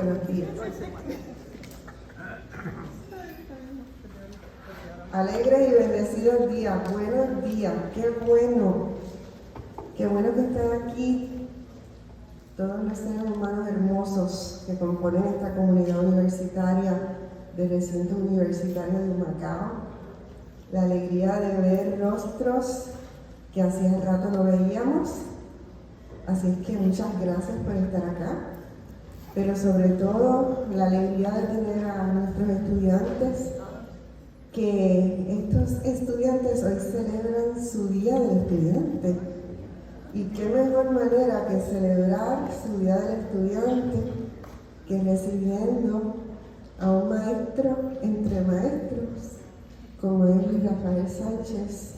buenos días. Alegres y bendecidos días, buenos días, qué bueno que están aquí todos los seres humanos hermosos que componen esta comunidad universitaria del recinto universitario de Humacao. La alegría de ver rostros que hacía rato no veíamos, así es que muchas gracias por estar acá, pero sobre todo la alegría de tener a nuestros estudiantes, que estos estudiantes hoy celebran su Día del Estudiante. Y qué mejor manera que celebrar su Día del Estudiante que recibiendo a un maestro entre maestros, como es Luis Rafael Sánchez,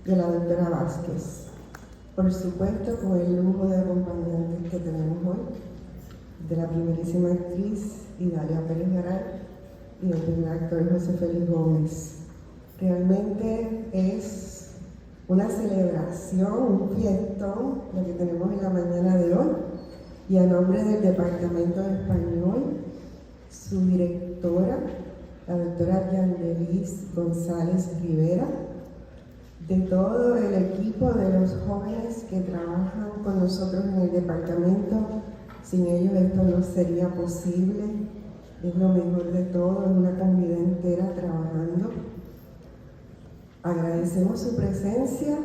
de la doctora Vázquez. Por supuesto, con el lujo de acompañantes que tenemos hoy, de la primerísima actriz Idalia Pérez Garay y del primer actor José Félix Gómez. Realmente es una celebración, un fiestón, lo que tenemos en la mañana de hoy, y a nombre del Departamento de Español, su directora, la doctora Yandelis González Rivera, de todo el equipo de los jóvenes que trabajan con nosotros en el departamento. Sin ellos esto no sería posible. Es lo mejor de todo, es una comunidad entera trabajando. Agradecemos su presencia,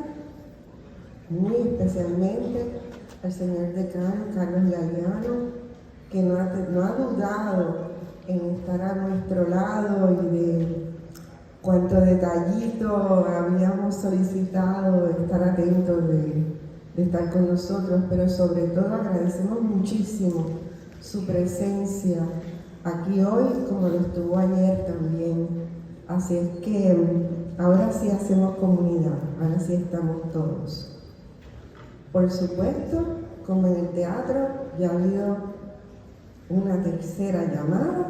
muy especialmente al señor decano Carlos Galeano, que no ha dudado en estar a nuestro lado y de cuánto detallito habíamos solicitado, estar atentos de estar con nosotros, pero sobre todo agradecemos muchísimo su presencia aquí hoy, como lo estuvo ayer también. Así es que ahora sí hacemos comunidad, ahora sí estamos todos. Por supuesto, como en el teatro, ya ha habido una tercera llamada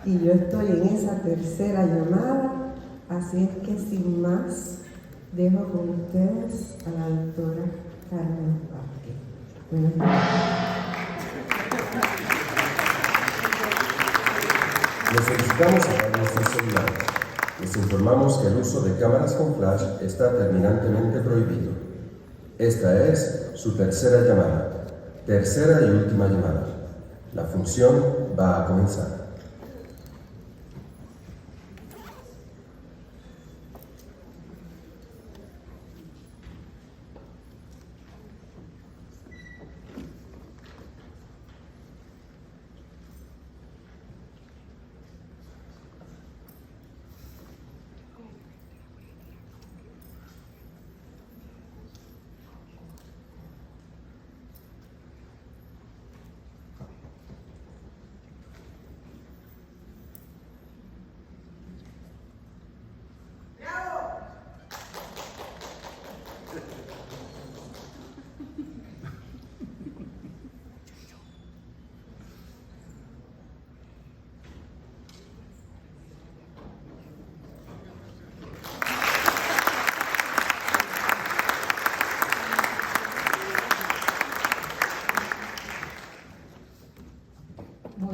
y yo estoy en esa tercera llamada, así es que sin más, dejo con ustedes a la doctora Carmen Vázquez. Buenos días. Les solicitamos apagar nuestros celulares. Les informamos que el uso de cámaras con flash está terminantemente prohibido. Esta es su tercera llamada, tercera y última llamada. La función va a comenzar.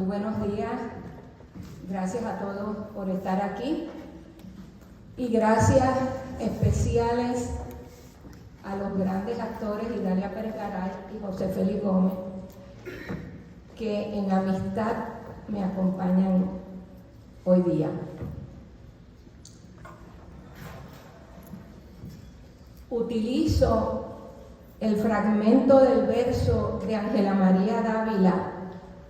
Buenos días, gracias a todos por estar aquí y gracias especiales a los grandes actores Idalia Pérez Garay y José Félix Gómez, que en amistad me acompañan hoy día. Utilizo el fragmento del verso de Ángela María Dávila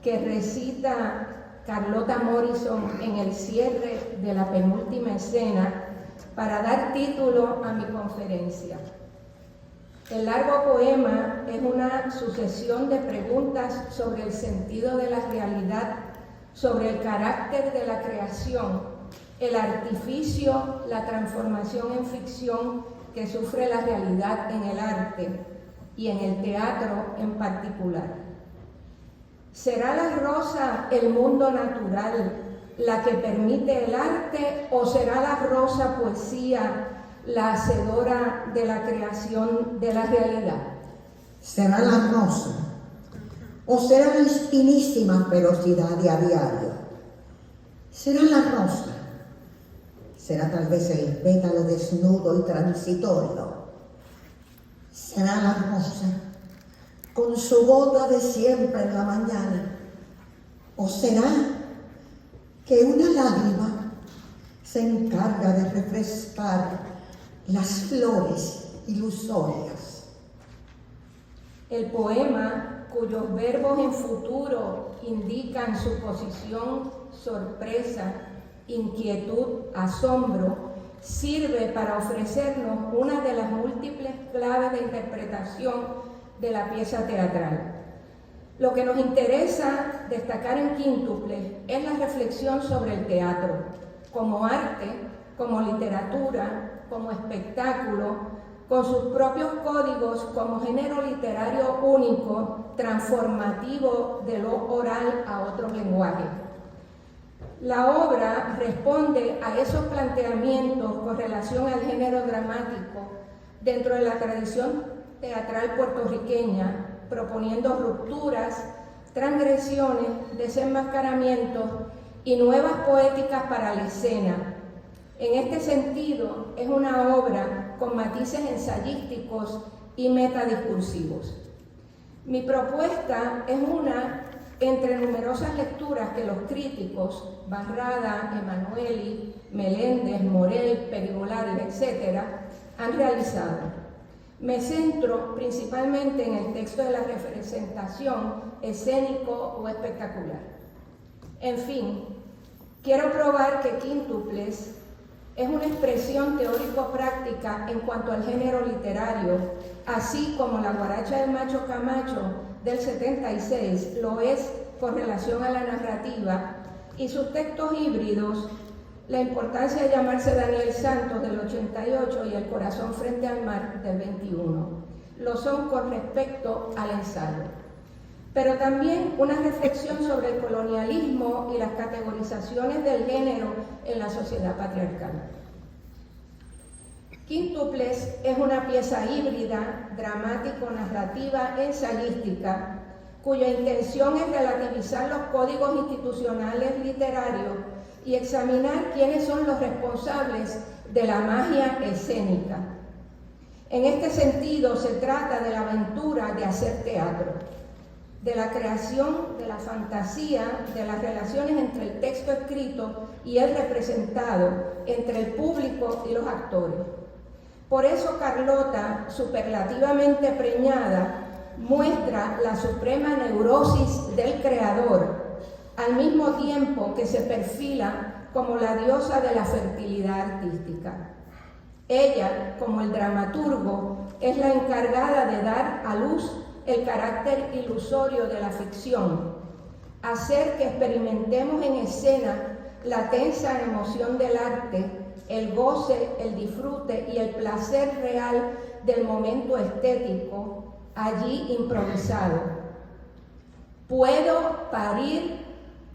que recita Carlota Morrison en el cierre de la penúltima escena para dar título a mi conferencia. El largo poema es una sucesión de preguntas sobre el sentido de la realidad, sobre el carácter de la creación, el artificio, la transformación en ficción que sufre la realidad en el arte y en el teatro en particular. ¿Será la rosa el mundo natural la que permite el arte o será la rosa poesía la hacedora de la creación de la realidad? Será la rosa ¿O será la espinísima ferocidad de a diario? ¿Será la rosa? ¿Será tal vez el pétalo desnudo y transitorio? ¿Será la rosa con su gota de siempre en la mañana? ¿O será que una lágrima se encarga de refrescar las flores ilusorias? El poema, cuyos verbos en futuro indican suposición, sorpresa, inquietud, asombro, sirve para ofrecernos una de las múltiples claves de interpretación de la pieza teatral. Lo que nos interesa destacar en Quíntuples es la reflexión sobre el teatro, como arte, como literatura, como espectáculo, con sus propios códigos como género literario único, transformativo de lo oral a otros lenguajes. La obra responde a esos planteamientos con relación al género dramático dentro de la tradición teatral puertorriqueña, proponiendo rupturas, transgresiones, desenmascaramientos y nuevas poéticas para la escena. En este sentido, es una obra con matices ensayísticos y metadiscursivos. Mi propuesta es una entre numerosas lecturas que los críticos, Barrada, Emanueli, Meléndez, Morel, Perigolaris, etc., han realizado. Me centro principalmente en el texto de la representación escénico o espectacular. En fin, quiero probar que Quíntuples es una expresión teórico-práctica en cuanto al género literario, así como la guaracha del Macho Camacho del 76 lo es con relación a la narrativa y sus textos híbridos, la importancia de llamarse Daniel Santos del 88 y El corazón frente al mar del 21. Lo son con respecto al ensayo. Pero también una reflexión sobre el colonialismo y las categorizaciones del género en la sociedad patriarcal. Quíntuples es una pieza híbrida, dramático-narrativa, ensayística, cuya intención es relativizar los códigos institucionales literarios y examinar quiénes son los responsables de la magia escénica. En este sentido, se trata de la aventura de hacer teatro, de la creación, de la fantasía, de las relaciones entre el texto escrito y el representado, entre el público y los actores. Por eso Carlota, superlativamente preñada, muestra la suprema neurosis del creador, al mismo tiempo que se perfila como la diosa de la fertilidad artística. Ella, como el dramaturgo, es la encargada de dar a luz el carácter ilusorio de la ficción, hacer que experimentemos en escena la tensa emoción del arte, el goce, el disfrute y el placer real del momento estético, allí improvisado. Puedo parir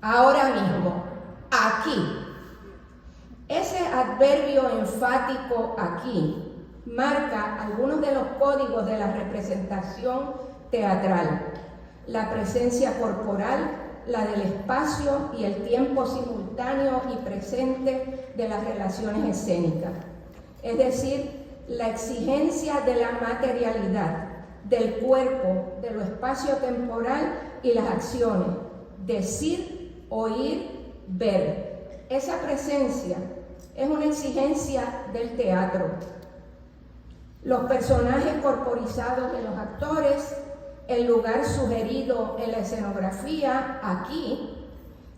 ahora mismo, aquí. Ese adverbio enfático aquí marca algunos de los códigos de la representación teatral: la presencia corporal, la del espacio y el tiempo simultáneo y presente de las relaciones escénicas. Es decir, la exigencia de la materialidad, del cuerpo, de lo espacio-temporal y las acciones, decir, oír, ver. Esa presencia es una exigencia del teatro. Los personajes corporizados de los actores, el lugar sugerido en la escenografía, aquí,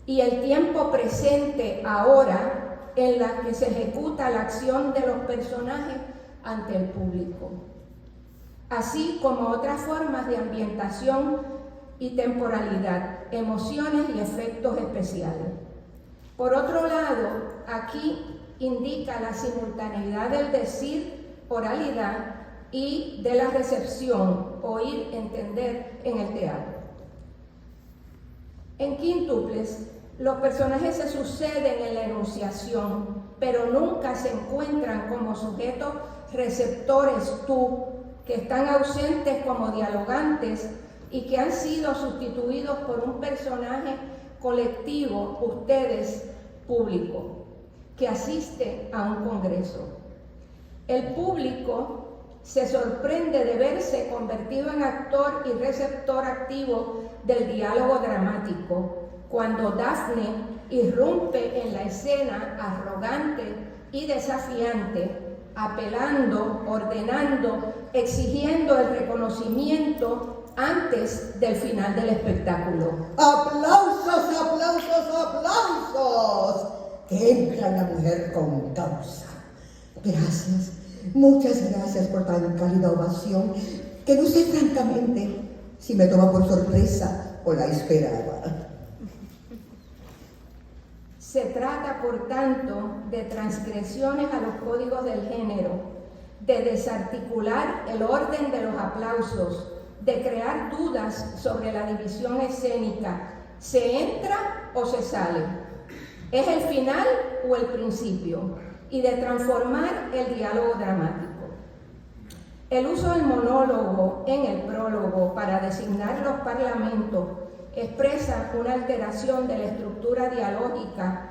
y el tiempo presente, ahora, en la que se ejecuta la acción de los personajes ante el público, así como otras formas de ambientación y temporalidad, emociones y efectos especiales. Por otro lado, aquí indica la simultaneidad del decir, oralidad, y de la recepción, oír, entender en el teatro. En Quíntuples, los personajes se suceden en la enunciación, pero nunca se encuentran como sujetos receptores tú, que están ausentes como dialogantes, y que han sido sustituidos por un personaje colectivo, ustedes, público, que asiste a un congreso. El público se sorprende de verse convertido en actor y receptor activo del diálogo dramático, cuando Daphne irrumpe en la escena arrogante y desafiante, apelando, ordenando, exigiendo el reconocimiento antes del final del espectáculo. ¡Aplausos, aplausos, aplausos! Entra la mujer con causa. Gracias, muchas gracias por tan cálida ovación, que no sé francamente si me toma por sorpresa o la esperaba. Se trata, por tanto, de transgresiones a los códigos del género, de desarticular el orden de los aplausos, de crear dudas sobre la división escénica. ¿Se entra o se sale? ¿Es el final o el principio? Y de transformar el diálogo dramático. El uso del monólogo en el prólogo para designar los parlamentos expresa una alteración de la estructura dialógica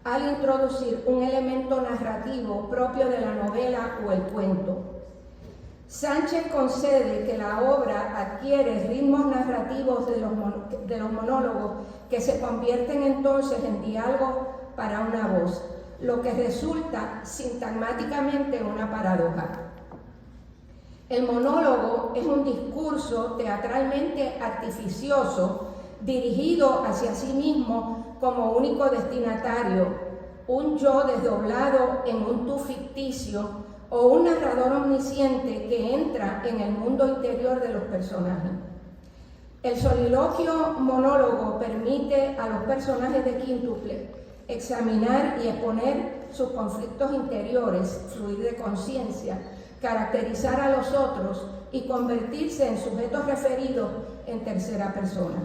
al introducir un elemento narrativo propio de la novela o el cuento. Sánchez concede que la obra adquiere ritmos narrativos de los monólogos que se convierten entonces en diálogo para una voz, lo que resulta sintagmáticamente en una paradoja. El monólogo es un discurso teatralmente artificioso dirigido hacia sí mismo como único destinatario, un yo desdoblado en un tú ficticio o un narrador omnisciente que entra en el mundo interior de los personajes. El soliloquio monólogo permite a los personajes de Quíntuple examinar y exponer sus conflictos interiores, fluir de conciencia, caracterizar a los otros y convertirse en sujetos referidos en tercera persona.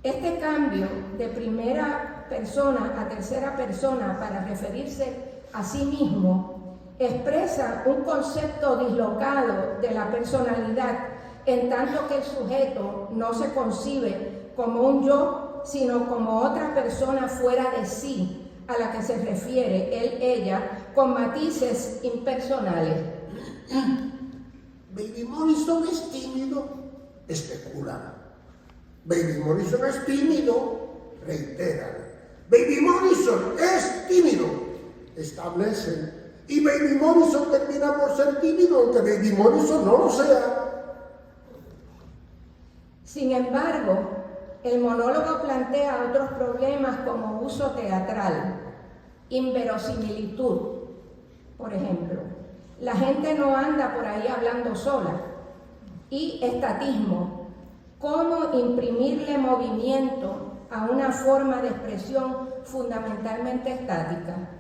Este cambio de primera persona a tercera persona para referirse a sí mismo expresa un concepto dislocado de la personalidad, en tanto que el sujeto no se concibe como un yo, sino como otra persona fuera de sí, a la que se refiere él, ella, con matices impersonales. Baby Morrison es tímido, especula. Baby Morrison es tímido, reitera. Baby Morrison es tímido, establece. Y Baby Morrison termina por ser tímido, aunque Baby Morrison no lo sea. Sin embargo, el monólogo plantea otros problemas como uso teatral, inverosimilitud, por ejemplo. La gente no anda por ahí hablando sola. Y estatismo, cómo imprimirle movimiento a una forma de expresión fundamentalmente estática.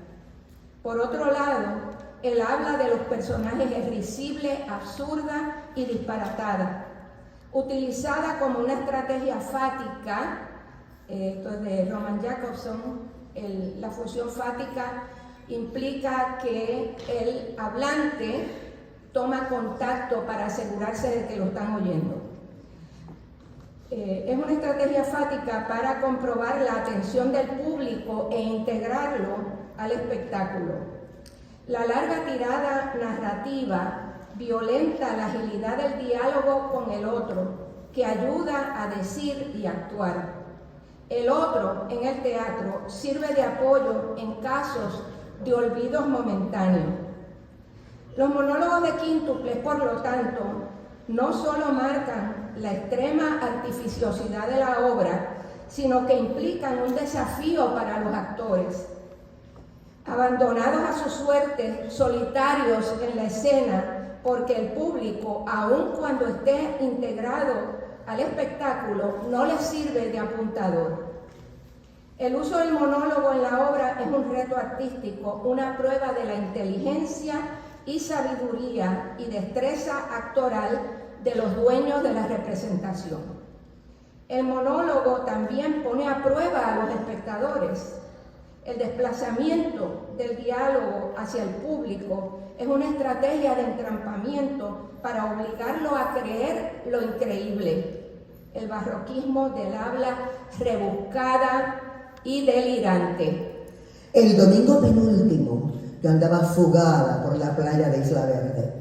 Por otro lado, el habla de los personajes es risible, absurda y disparatada, utilizada como una estrategia fática. Esto es de Roman Jakobson. La función fática implica que el hablante toma contacto para asegurarse de que lo están oyendo. Es una estrategia fática para comprobar la atención del público e integrarlo al espectáculo. La larga tirada narrativa violenta la agilidad del diálogo con el otro, que ayuda a decir y actuar. El otro, en el teatro, sirve de apoyo en casos de olvidos momentáneos. Los monólogos de Quíntuples, por lo tanto, no solo marcan la extrema artificiosidad de la obra, sino que implican un desafío para los actores. Abandonados a su suerte, solitarios en la escena, porque el público, aun cuando esté integrado al espectáculo, no les sirve de apuntador. El uso del monólogo en la obra es un reto artístico, una prueba de la inteligencia y sabiduría y destreza actoral de los dueños de la representación. El monólogo también pone a prueba a los espectadores. El desplazamiento del diálogo hacia el público es una estrategia de entrampamiento para obligarlo a creer lo increíble. el barroquismo del habla rebuscada y delirante. El domingo penúltimo, yo andaba fugada por la playa de Isla Verde,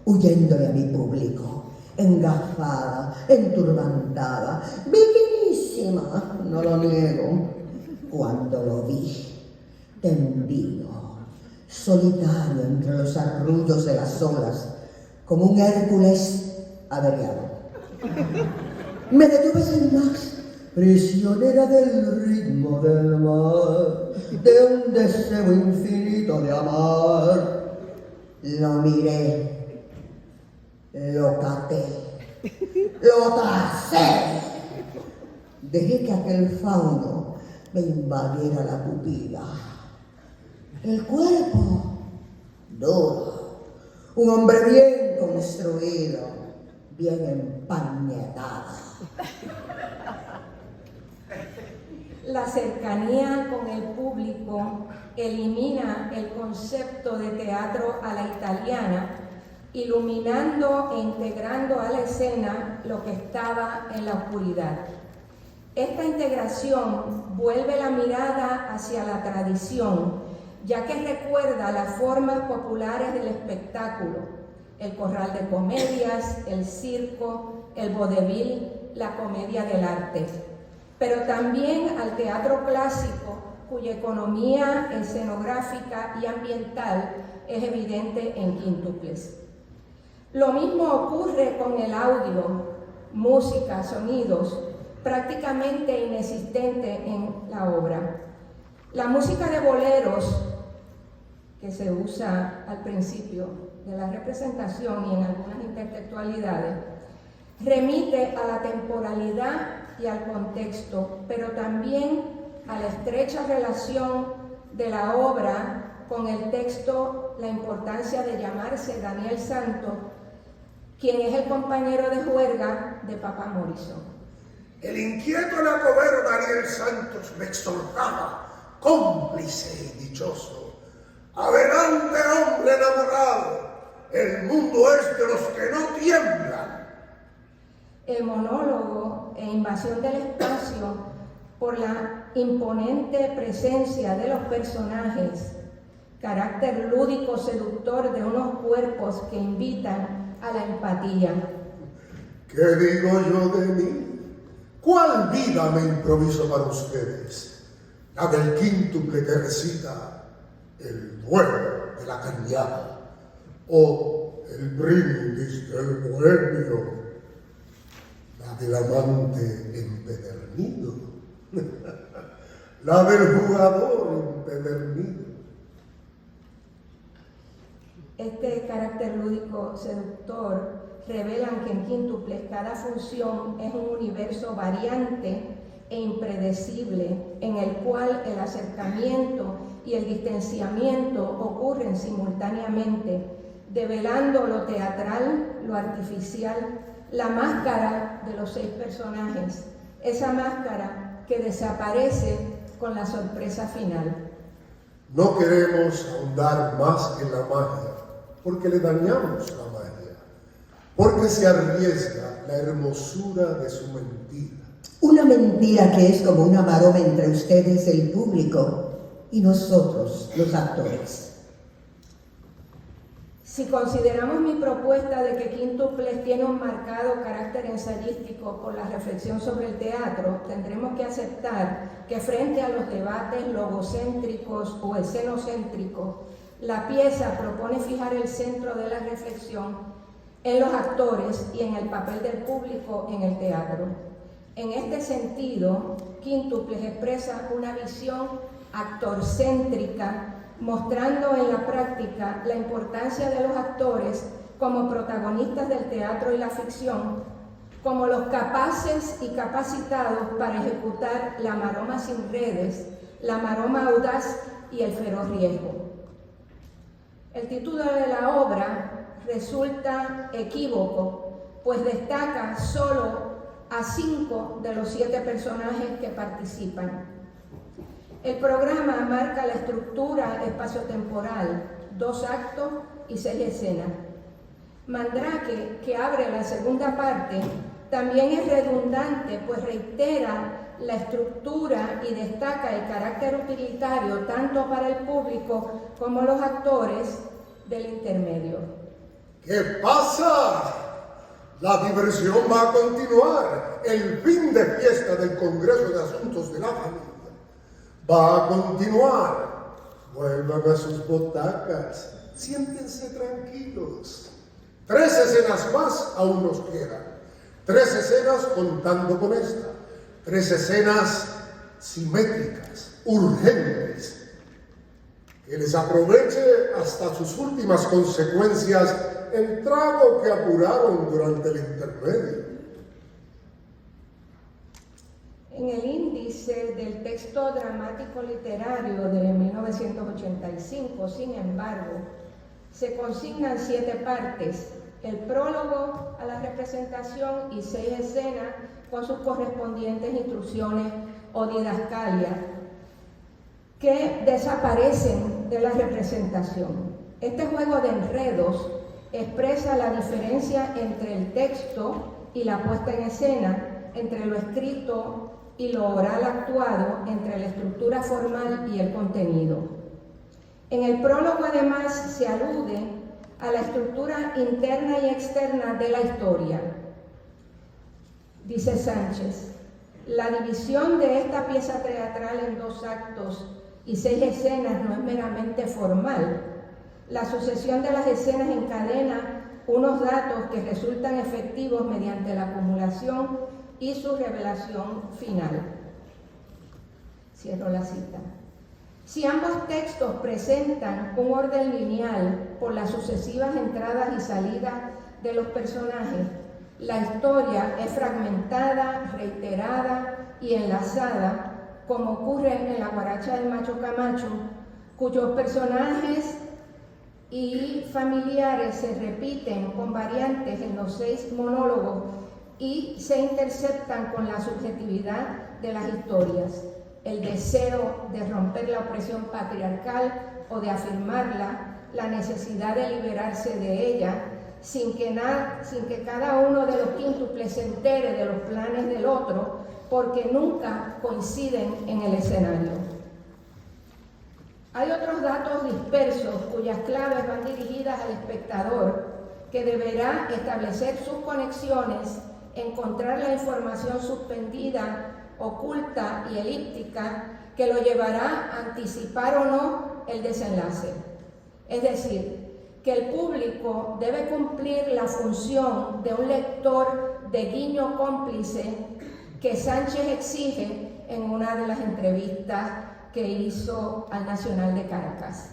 huyéndole a mi público, engafada, enturbantada, bikinísima, no lo niego, cuando lo vi, tendido, solitario entre los arrullos de las olas, como un Hércules averiado. Me detuve sin más, prisionera del ritmo del mar, de un deseo infinito de amar. Lo miré, lo caté, lo tracé. Dejé que aquel fauno me invadiera la pupila. El cuerpo, duro, un hombre bien construido, bien empañetado. La cercanía con el público elimina el concepto de teatro a la italiana, iluminando e integrando a la escena lo que estaba en la oscuridad. Esta integración vuelve la mirada hacia la tradición, ya que recuerda las formas populares del espectáculo, el corral de comedias, el circo, el vodevil, la comedia del arte, pero también al teatro clásico, cuya economía escenográfica y ambiental es evidente en Quíntuples. Lo mismo ocurre con el audio, música, sonidos, prácticamente inexistente en la obra. La música de boleros, que se usa al principio de la representación y en algunas intertextualidades, remite a la temporalidad y al contexto, pero también a la estrecha relación de la obra con el texto, la importancia de llamarse Daniel Santos, quien es el compañero de juerga de Papá Morrison. El inquieto anacobero Daniel Santos me exhortaba, cómplice y dichoso. Adelante, hombre enamorado, el mundo es de los que no tiemblan. El monólogo e invasión del espacio por la imponente presencia de los personajes, carácter lúdico seductor de unos cuerpos que invitan a la empatía. ¿Qué digo yo de mí? ¿Cuál vida me improviso para ustedes? La del quíntuple que recita el duelo de la cañada o el brindis del bohemio, la del amante empedernido, la del jugador empedernido. Este carácter lúdico seductor revelan que en Quíntuples cada función es un universo variante e impredecible, en el cual el acercamiento y el distanciamiento ocurren simultáneamente, develando lo teatral, lo artificial, la máscara de los 6 personajes, esa máscara que desaparece con la sorpresa final. No queremos ahondar más en la magia, porque le dañamos la magia, porque se arriesga la hermosura de su mentira. Una mentira que es como una maroma entre ustedes, el público, y nosotros, los actores. Si consideramos mi propuesta de que Quíntuples tiene un marcado carácter ensayístico por la reflexión sobre el teatro, tendremos que aceptar que frente a los debates logocéntricos o escenocéntricos, la pieza propone fijar el centro de la reflexión en los actores y en el papel del público en el teatro. En este sentido, Quíntuples expresa una visión actorcéntrica, mostrando en la práctica la importancia de los actores como protagonistas del teatro y la ficción, como los capaces y capacitados para ejecutar la maroma sin redes, la maroma audaz y el feroz riesgo. El título de la obra resulta equívoco, pues destaca solo a 5 de los 7 personajes que participan. El programa marca la estructura espaciotemporal, 2 actos y 6 escenas. Mandrake, que abre la segunda parte, También es redundante, pues reitera la estructura y destaca el carácter utilitario tanto para el público como los actores del intermedio. ¿Qué pasa? La diversión va a continuar. El fin de fiesta del Congreso de Asuntos de la Familia va a continuar. Vuelvan a sus butacas. Siéntense tranquilos. 3 escenas más aún nos quedan. 3 escenas contando con esta. 3 escenas simétricas, urgentes. Que les aproveche hasta sus últimas consecuencias el trago que apuraron durante el intermedio. En el índice del texto dramático literario de 1985, sin embargo, se consignan 7 partes, el prólogo a la representación y 6 escenas con sus correspondientes instrucciones o didascalias que desaparecen de la representación. Este juego de enredos expresa la diferencia entre el texto y la puesta en escena, entre lo escrito y lo oral actuado, entre la estructura formal y el contenido. En el prólogo, además, se alude a la estructura interna y externa de la historia. Dice Sánchez, la división de esta pieza teatral en 2 actos y 6 escenas no es meramente formal. La sucesión de las escenas encadena unos datos que resultan efectivos mediante la acumulación y su revelación final. Cierro la cita. Si ambos textos presentan un orden lineal por las sucesivas entradas y salidas de los personajes, la historia es fragmentada, reiterada y enlazada, como ocurre en La Guaracha del Macho Camacho, cuyos personajes y familiares se repiten con variantes en los 6 monólogos y se interceptan con la subjetividad de las historias, el deseo de romper la opresión patriarcal o de afirmarla, la necesidad de liberarse de ella, sin que cada uno de los quíntuples se entere de los planes del otro, porque nunca coinciden en el escenario. Hay otros datos dispersos cuyas claves van dirigidas al espectador, que deberá establecer sus conexiones, encontrar la información suspendida, oculta y elíptica que lo llevará a anticipar o no el desenlace. Es decir, que el público debe cumplir la función de un lector de guiño cómplice que Sánchez exige en una de las entrevistas que hizo al Nacional de Caracas.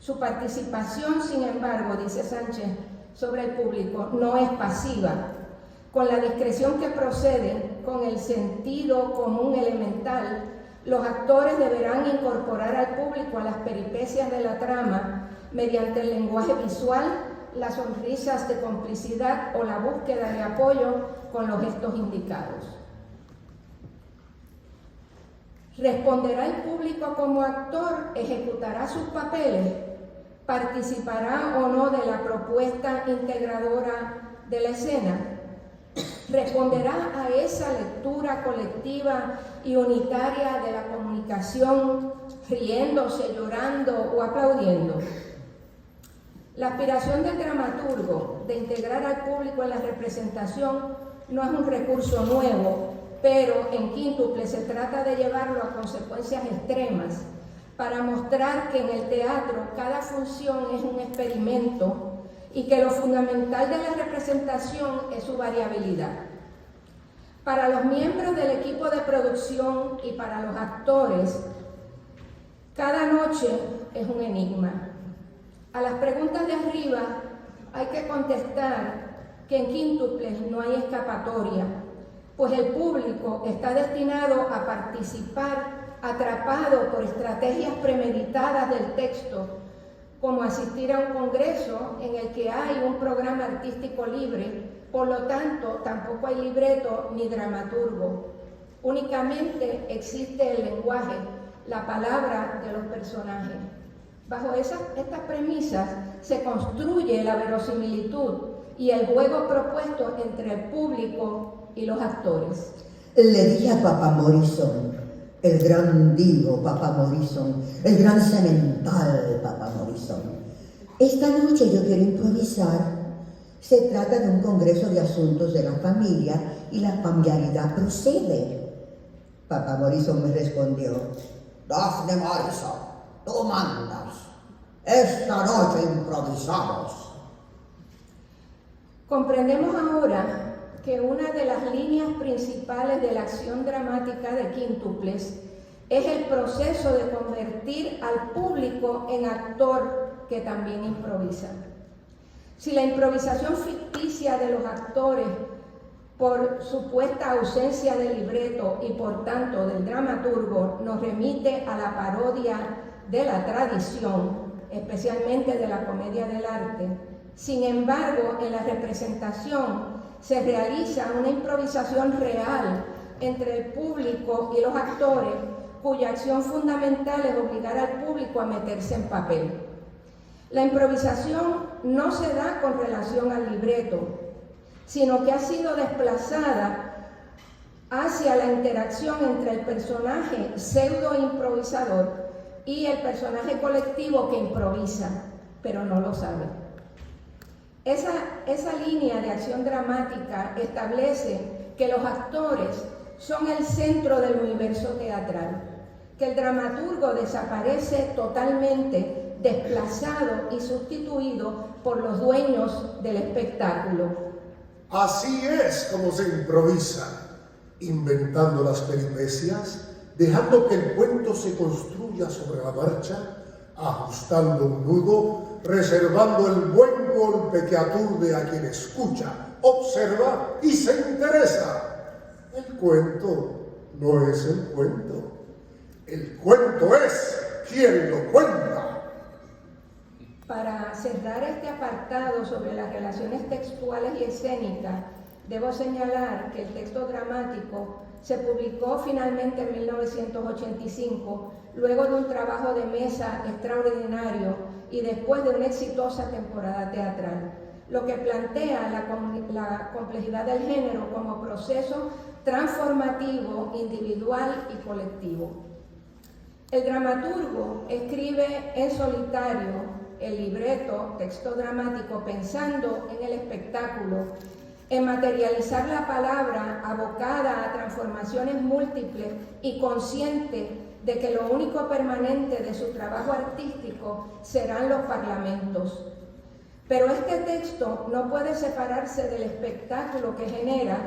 Su participación, sin embargo, dice Sánchez, sobre el público no es pasiva. Con la discreción que procede, con el sentido común elemental, los actores deberán incorporar al público a las peripecias de la trama mediante el lenguaje visual, las sonrisas de complicidad o la búsqueda de apoyo con los gestos indicados. ¿Responderá el público como actor? ¿Ejecutará sus papeles? ¿Participará o no de la propuesta integradora de la escena? ¿Responderá a esa lectura colectiva y unitaria de la comunicación, riéndose, llorando o aplaudiendo? La aspiración del dramaturgo de integrar al público en la representación no es un recurso nuevo, pero en quíntuple se trata de llevarlo a consecuencias extremas para mostrar que en el teatro cada función es un experimento y que lo fundamental de la representación es su variabilidad. Para los miembros del equipo de producción y para los actores, cada noche es un enigma. A las preguntas de arriba hay que contestar que en quíntuples no hay escapatoria, pues el público está destinado a participar atrapado por estrategias premeditadas del texto, como asistir a un congreso en el que hay un programa artístico libre, por lo tanto tampoco hay libreto ni dramaturgo. Únicamente existe el lenguaje, la palabra de los personajes. Bajo estas premisas se construye la verosimilitud y el juego propuesto entre el público y los actores. Le dije a Papa Morrison, el gran divo Papa Morrison, el gran semental Papa Morrison, esta noche yo quiero improvisar. Se trata de un congreso de asuntos de la familia y la familiaridad procede. Papa Morrison me respondió: Daphne Morrison, tú mandas. Esta noche improvisamos. Comprendemos ahora que una de las líneas principales de la acción dramática de Quíntuples es el proceso de convertir al público en actor que también improvisa. Si la improvisación ficticia de los actores, por supuesta ausencia de libreto y por tanto del dramaturgo, nos remite a la parodia de la tradición, especialmente de la comedia del arte, sin embargo, en la representación se realiza una improvisación real entre el público y los actores, cuya acción fundamental es obligar al público a meterse en papel. La improvisación no se da con relación al libreto, sino que ha sido desplazada hacia la interacción entre el personaje pseudo improvisador y el personaje colectivo que improvisa, pero no lo sabe. Esa línea de acción dramática establece que los actores son el centro del universo teatral, que el dramaturgo desaparece totalmente, desplazado y sustituido por los dueños del espectáculo. Así es como se improvisa, inventando las peripecias, dejando que el cuento se construya sobre la marcha, ajustando un nudo, reservando el buen golpe que aturde a quien escucha, observa y se interesa. El cuento no es el cuento. El cuento es quien lo cuenta. Para cerrar este apartado sobre las relaciones textuales y escénicas, debo señalar que el texto dramático se publicó finalmente en 1985, luego de un trabajo de mesa extraordinario y después de una exitosa temporada teatral, lo que plantea la complejidad del género como proceso transformativo, individual y colectivo. El dramaturgo escribe en solitario el libreto, texto dramático, pensando en el espectáculo, en materializar la palabra abocada a transformaciones múltiples y consciente de que lo único permanente de su trabajo artístico serán los parlamentos. Pero este texto no puede separarse del espectáculo que genera.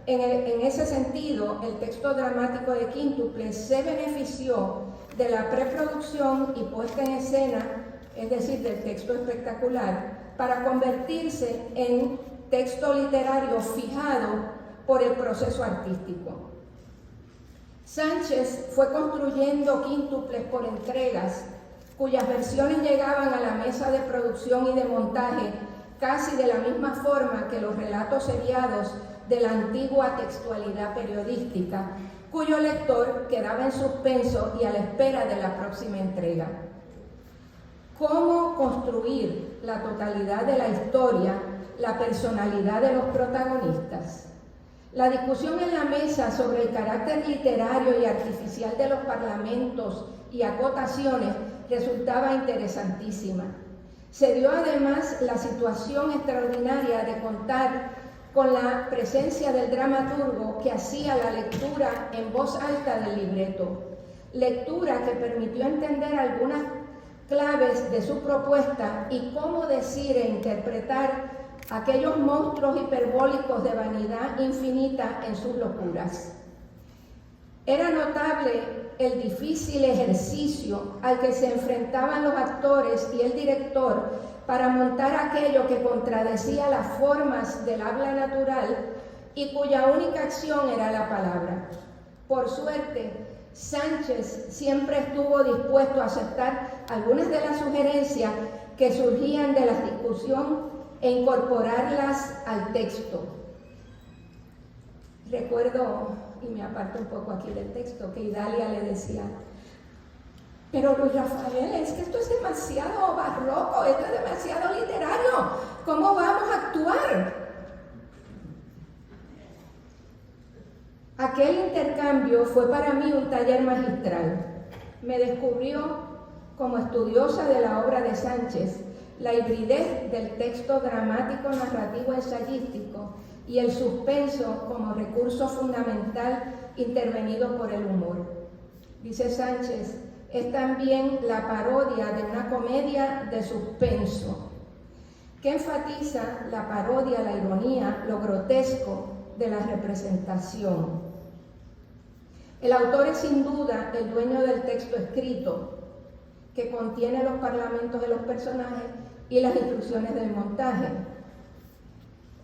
En ese sentido, el texto dramático de Quíntuples se benefició de la preproducción y puesta en escena, es decir, del texto espectacular, para convertirse en texto literario fijado por el proceso artístico. Sánchez fue construyendo Quíntuples por entregas, cuyas versiones llegaban a la mesa de producción y de montaje casi de la misma forma que los relatos seriados de la antigua textualidad periodística, cuyo lector quedaba en suspenso y a la espera de la próxima entrega. ¿Cómo construir la totalidad de la historia, la personalidad de los protagonistas? La discusión en la mesa sobre el carácter literario y artificial de los parlamentos y acotaciones resultaba interesantísima. Se dio además la situación extraordinaria de contar con la presencia del dramaturgo que hacía la lectura en voz alta del libreto, lectura que permitió entender algunas claves de su propuesta y cómo decir e interpretar aquellos monstruos hiperbólicos de vanidad infinita en sus locuras. Era notable el difícil ejercicio al que se enfrentaban los actores y el director para montar aquello que contradecía las formas del habla natural y cuya única acción era la palabra. Por suerte, Sánchez siempre estuvo dispuesto a aceptar algunas de las sugerencias que surgían de la discusión e incorporarlas al texto. Recuerdo, y me aparto un poco aquí del texto, que Idalia le decía: pero Luis Rafael, es que esto es demasiado barroco, esto es demasiado literario, ¿cómo vamos a actuar? Aquel intercambio fue para mí un taller magistral. Me descubrió como estudiosa de la obra de Sánchez la hibridez del texto dramático, narrativo, ensayístico y el suspenso como recurso fundamental intervenido por el humor. Dice Sánchez, es también la parodia de una comedia de suspenso, que enfatiza la parodia, la ironía, lo grotesco de la representación. El autor es sin duda el dueño del texto escrito, que contiene los parlamentos de los personajes y las instrucciones del montaje,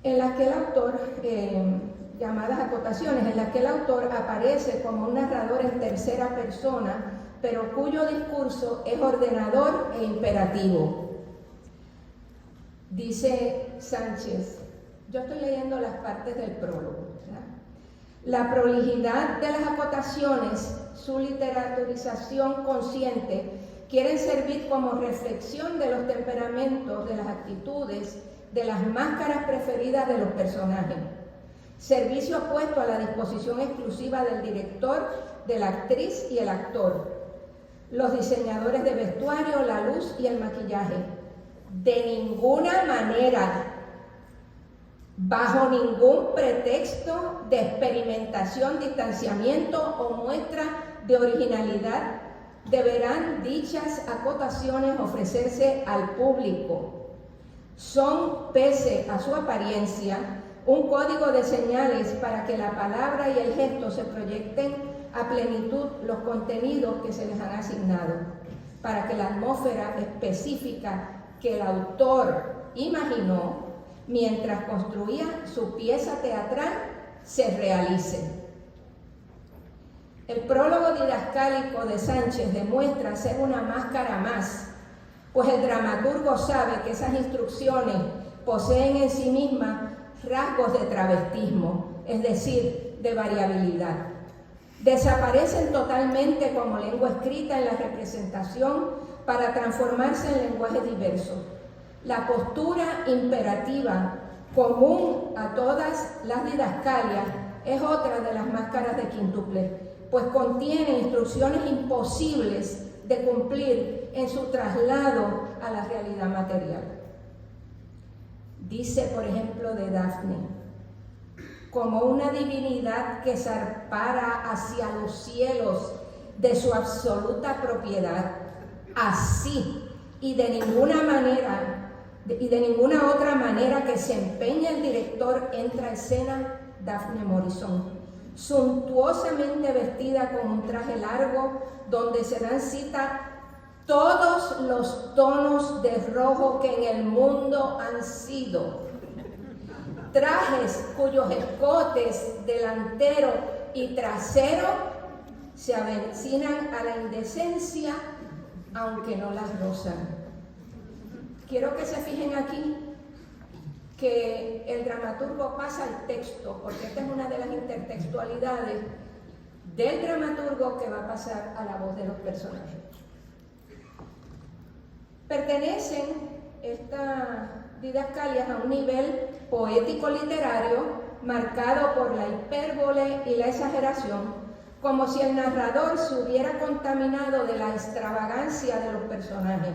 en las que el autor, llamadas acotaciones, en las que el autor aparece como un narrador en tercera persona, pero cuyo discurso es ordenador e imperativo. Dice Sánchez, yo estoy leyendo las partes del prólogo, ¿verdad? La prolijidad de las acotaciones, su literaturización consciente, quieren servir como reflexión de los temperamentos, de las actitudes, de las máscaras preferidas de los personajes. Servicio opuesto a la disposición exclusiva del director, de la actriz y el actor. Los diseñadores de vestuario, la luz y el maquillaje. De ninguna manera, bajo ningún pretexto de experimentación, distanciamiento o muestra de originalidad, deberán dichas acotaciones ofrecerse al público. Son, pese a su apariencia, un código de señales para que la palabra y el gesto se proyecten a plenitud los contenidos que se les han asignado, para que la atmósfera específica que el autor imaginó mientras construía su pieza teatral se realice. El prólogo didascálico de Sánchez demuestra ser una máscara más, pues el dramaturgo sabe que esas instrucciones poseen en sí mismas rasgos de travestismo, es decir, de variabilidad. Desaparecen totalmente como lengua escrita en la representación para transformarse en lenguaje diverso. La postura imperativa común a todas las didascalias es otra de las máscaras de quíntuple, pues contiene instrucciones imposibles de cumplir en su traslado a la realidad material. Dice, por ejemplo, de Dafne, como una divinidad que zarpara hacia los cielos de su absoluta propiedad, así y de ninguna otra manera que se empeñe el director entra a escena Daphne Morrison, suntuosamente vestida con un traje largo donde se dan cita todos los tonos de rojo que en el mundo han sido. Trajes cuyos escotes delantero y trasero se avecinan a la indecencia, aunque no las rozan. Quiero que se fijen aquí que el dramaturgo pasa al texto, porque esta es una de las intertextualidades del dramaturgo que va a pasar a la voz de los personajes. Pertenecen estas didascalias a un nivel poético-literario marcado por la hipérbole y la exageración, como si el narrador se hubiera contaminado de la extravagancia de los personajes.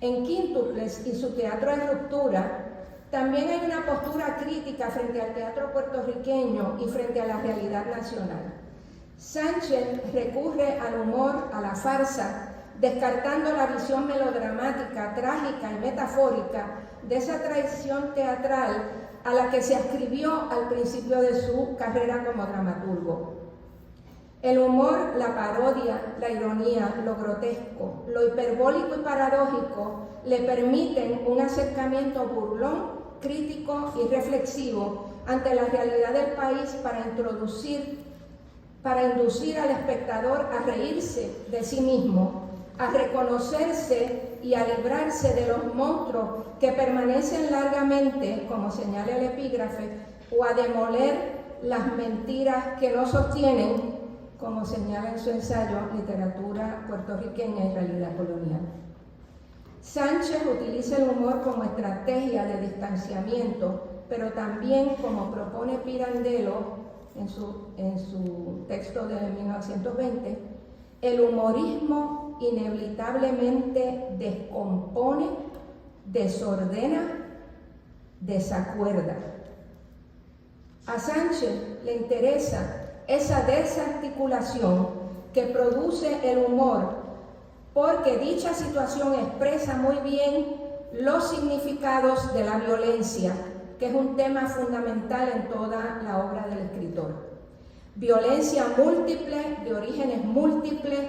En Quíntuples y su teatro de ruptura, también hay una postura crítica frente al teatro puertorriqueño y frente a la realidad nacional. Sánchez recurre al humor, a la farsa, descartando la visión melodramática, trágica y metafórica de esa tradición teatral a la que se adscribió al principio de su carrera como dramaturgo. El humor, la parodia, la ironía, lo grotesco, lo hiperbólico y paradójico le permiten un acercamiento burlón, crítico y reflexivo ante la realidad del país para inducir al espectador a reírse de sí mismo, a reconocerse y a librarse de los monstruos que permanecen largamente, como señala el epígrafe, o a demoler las mentiras que no sostienen como señala en su ensayo Literatura puertorriqueña y realidad colonial. Sánchez utiliza el humor como estrategia de distanciamiento, pero también, como propone Pirandello en su texto de 1920, el humorismo inevitablemente descompone, desordena, desacuerda. A Sánchez le interesa esa desarticulación que produce el humor, porque dicha situación expresa muy bien los significados de la violencia, que es un tema fundamental en toda la obra del escritor. Violencia múltiple, de orígenes múltiples,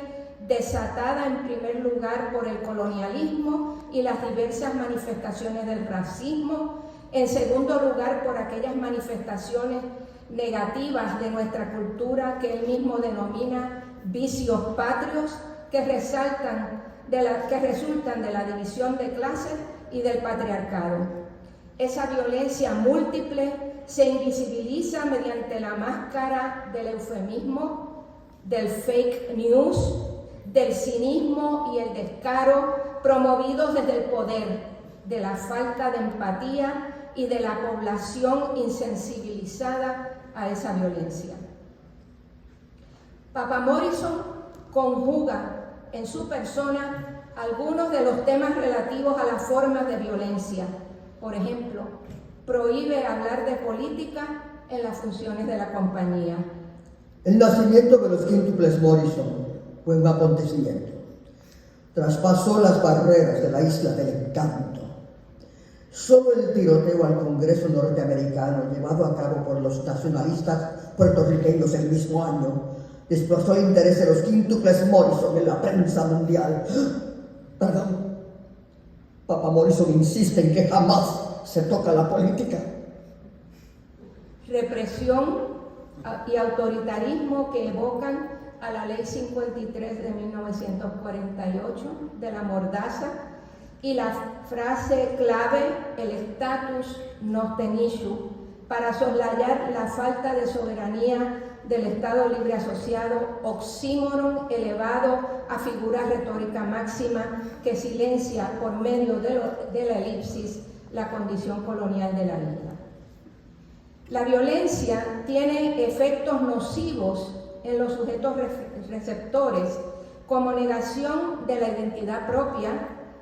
desatada en primer lugar por el colonialismo y las diversas manifestaciones del racismo, en segundo lugar por aquellas manifestaciones negativas de nuestra cultura que él mismo denomina vicios patrios, que resultan de la división de clases y del patriarcado. Esa violencia múltiple se invisibiliza mediante la máscara del eufemismo, del fake news, del cinismo y el descaro promovidos desde el poder, de la falta de empatía y de la población insensibilizada a esa violencia. Papa Morrison conjuga en su persona algunos de los temas relativos a las formas de violencia. Por ejemplo, prohíbe hablar de política en las funciones de la compañía. El nacimiento de los quíntuples Morrison fue un acontecimiento. Traspasó las barreras de la isla del encanto. Solo el tiroteo al Congreso norteamericano, llevado a cabo por los nacionalistas puertorriqueños el mismo año, desplazó el interés de los quíntuples Morrison en la prensa mundial. Perdón, Papa Morrison insiste en que jamás se toca la política. Represión y autoritarismo que evocan a la Ley 53 de 1948 de la Mordaza y la frase clave, el status nostenichu, para soslayar la falta de soberanía del Estado Libre Asociado, oxímoron elevado a figura retórica máxima que silencia por medio de la elipsis la condición colonial de la isla. La violencia tiene efectos nocivos en los sujetos receptores, como negación de la identidad propia,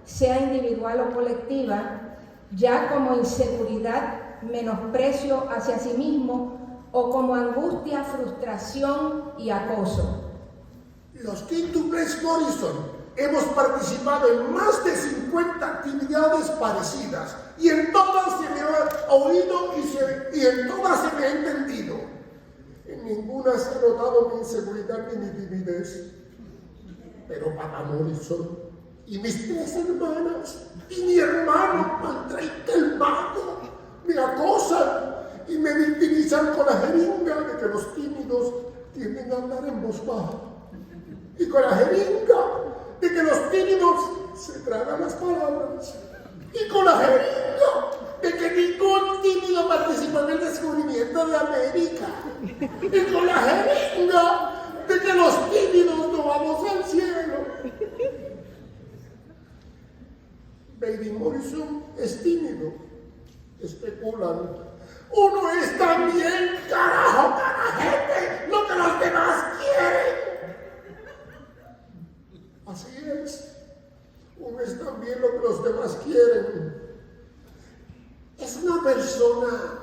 sea individual o colectiva, ya como inseguridad, menosprecio hacia sí mismo, o como angustia, frustración y acoso. Los quíntuples Morrison hemos participado en más de 50 actividades parecidas y en todas se me ha oído y en todas se me ha entendido. En ninguna se ha notado mi inseguridad ni mi timidez. Pero Papa Morrison y mis 3 hermanas y mi hermano Mandrake el Mago me acosan y me victimizan con la jeringa de que los tímidos tienden a hablar en voz baja, y con la jeringa de que los tímidos se tragan las palabras, y con la jeringa de que ningún tímido participa en el descubrimiento de América, y con la jeringa de que los tímidos no vamos al cielo. Baby Morrison es tímido, especulan. Uno es también, carajo, carajete, lo que los demás quieren. Así es, uno es también lo que los demás quieren. Es una persona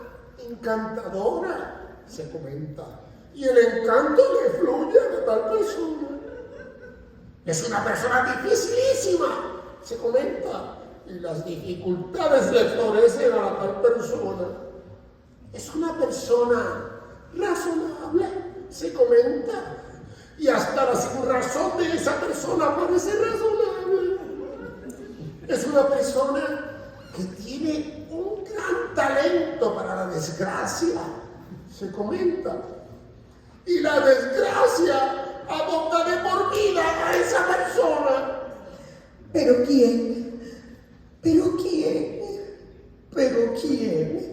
encantadora, se comenta, y el encanto le fluye de tal persona. Es una persona dificilísima, se comenta, y las dificultades le florecen a la tal persona. Es una persona razonable, se comenta, y hasta la sinrazón de esa persona parece razonable. Es una persona que tiene un gran talento para la desgracia, se comenta, y la desgracia adopta de por vida a esa persona. ¿Pero quién? ¿Pero quién? ¿Pero quién?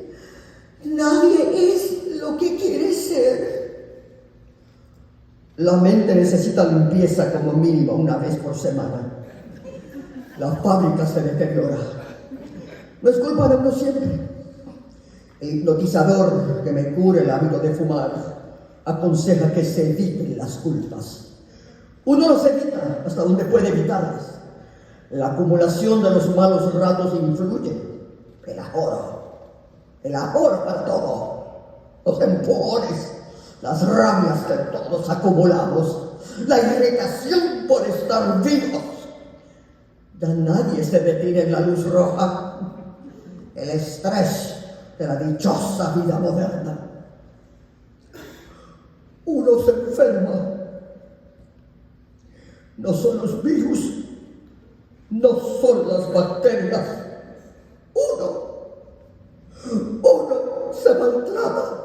Nadie es lo que quiere ser. La mente necesita limpieza como mínimo una vez por semana. La fábrica se deteriora. No es culpa de uno siempre. El hipnotizador que me cura el hábito de fumar aconseja que se eviten las culpas. Uno las evita hasta donde puede evitarlas. La acumulación de los malos ratos influye. El ahorro para todo. Los empujones, las rabias que todos acumulamos, la irritación por estar vivos. Ya nadie se detiene en la luz roja. El estrés de la dichosa vida moderna. Uno se enferma. No son los virus, no son las bacterias. Uno se maltrata.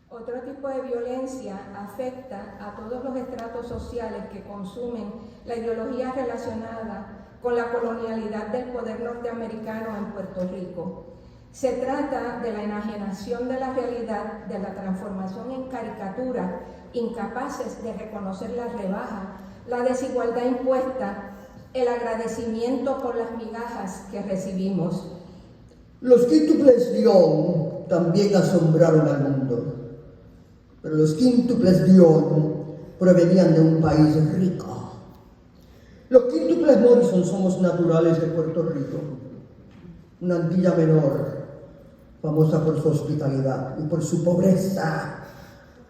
Otro tipo de violencia afecta a todos los estratos sociales que consumen la ideología relacionada con la colonialidad del poder norteamericano en Puerto Rico. Se trata de la enajenación de la realidad, de la transformación en caricatura, incapaces de reconocer la rebaja, la desigualdad impuesta, el agradecimiento por las migajas que recibimos. Los quíntuples Dion también asombraron al mundo, pero los quíntuples Dion provenían de un país rico. Los quíntuples Morrison somos naturales de Puerto Rico, una Antilla menor, famosa por su hospitalidad y por su pobreza,